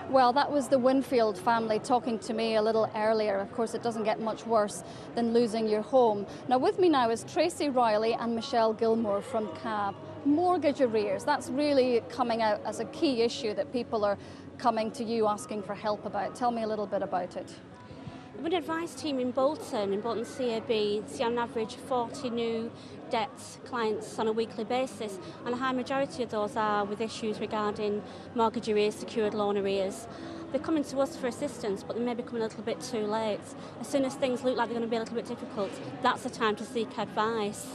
Well, that was the Winfield family talking to me a little earlier. Of course, it doesn't get much worse than losing your home. Now, with me now is Tracy Riley and Michelle Gilmore from CAB. Mortgage arrears, that's really coming out as a key issue that people are coming to you asking for help about. Tell me a little bit about it. We're an advice team in BoltonCAB, see on average 40 new debt clients on a weekly basis, and a high majority of those are with issues regarding mortgage arrears, secured loan arrears. They're coming to us for assistance, but they may be coming a little bit too late. As soon as things look like they're going to be a little bit difficult, that's the time to seek advice.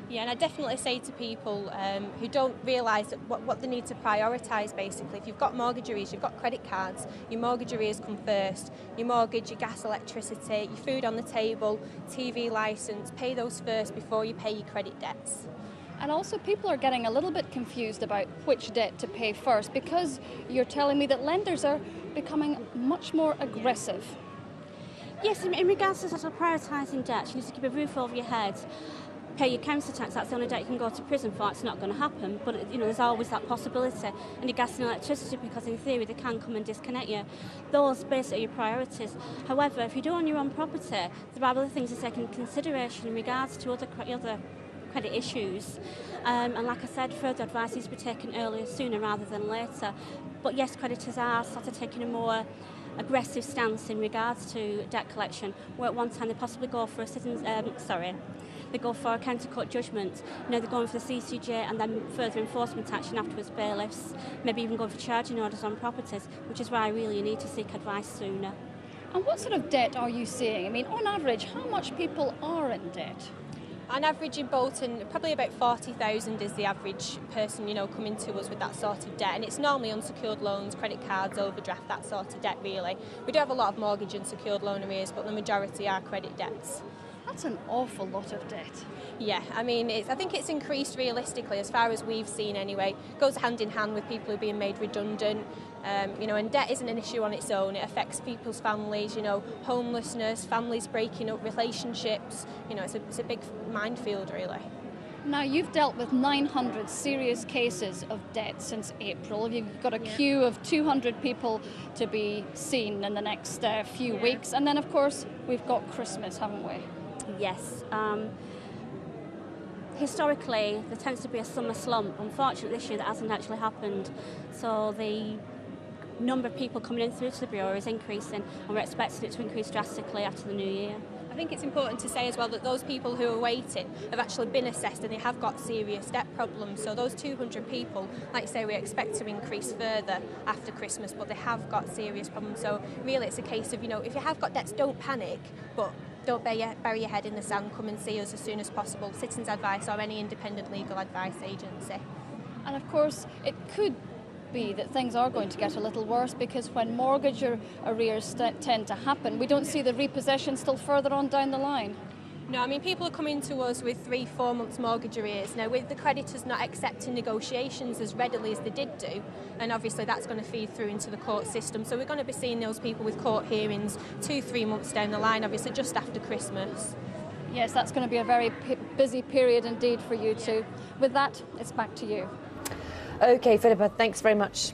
Yeah, and I definitely say to people who don't realise what they need to prioritise basically. If you've got mortgage arrears, you've got credit cards, your mortgage arrears come first. Your mortgage, your gas, electricity, your food on the table, TV licence, pay those first before you pay your credit debts. And also people are getting a little bit confused about which debt to pay first, because you're telling me that lenders are becoming much more aggressive. Yes, in regards to sort of prioritising debt, you need to keep a roof over your head. Pay your council tax, that's the only debt you can go to prison for. It's not going to happen, but there's always that possibility. And your gas and electricity, because in theory they can come and disconnect you. Those basically are your priorities. However, if you do own your own property, there are other things to take into consideration in regards to other credit issues. And like I said, further advice needs to be taken earlier, sooner rather than later. But yes, creditors are sort of taking a more aggressive stance in regards to debt collection, where at one time they possibly go for they go for a county court judgment. Now they're going for the CCJ and then further enforcement action afterwards, bailiffs, maybe even going for charging orders on properties, which is why really you need to seek advice sooner. And what sort of debt are you seeing? I mean, on average, how much people are in debt? On average in Bolton, probably about 40,000 is the average person, coming to us with that sort of debt. And it's normally unsecured loans, credit cards, overdraft, that sort of debt really. We do have a lot of mortgage and secured loan arrears, but the majority are credit debts. That's an awful lot of debt. Yeah, I mean, I think it's increased realistically as far as we've seen anyway. It goes hand in hand with people who are being made redundant. And debt isn't an issue on its own. It affects people's families, homelessness, families breaking up, relationships. It's a big minefield really. Now, you've dealt with 900 serious cases of debt since April. You've got a queue of 200 people to be seen in the next few weeks. And then, of course, we've got Christmas, haven't we? Yes. Historically, there tends to be a summer slump. Unfortunately, this year that hasn't actually happened. So the number of people coming in through to the Bureau is increasing, and we're expecting it to increase drastically after the new year. I think it's important to say as well that those people who are waiting have actually been assessed and they have got serious debt problems. So those 200 people, like I say, we expect to increase further after Christmas, but they have got serious problems. So really it's a case of, if you have got debts, don't panic, but don't bury your head in the sand. Come and see us as soon as possible. Citizens Advice or any independent legal advice agency. And of course, it could be that things are going to get a little worse, because when mortgage arrears tend to happen, we don't see the repossessions till further on down the line. No, I mean, people are coming to us with 3-4 months mortgage arrears. Now, with the creditors not accepting negotiations as readily as they did do, and obviously that's going to feed through into the court system. So we're going to be seeing those people with court hearings 2-3 months down the line, obviously just after Christmas. Yes, that's going to be a very busy period indeed for you too. With that, it's back to you. OK, Philippa, thanks very much.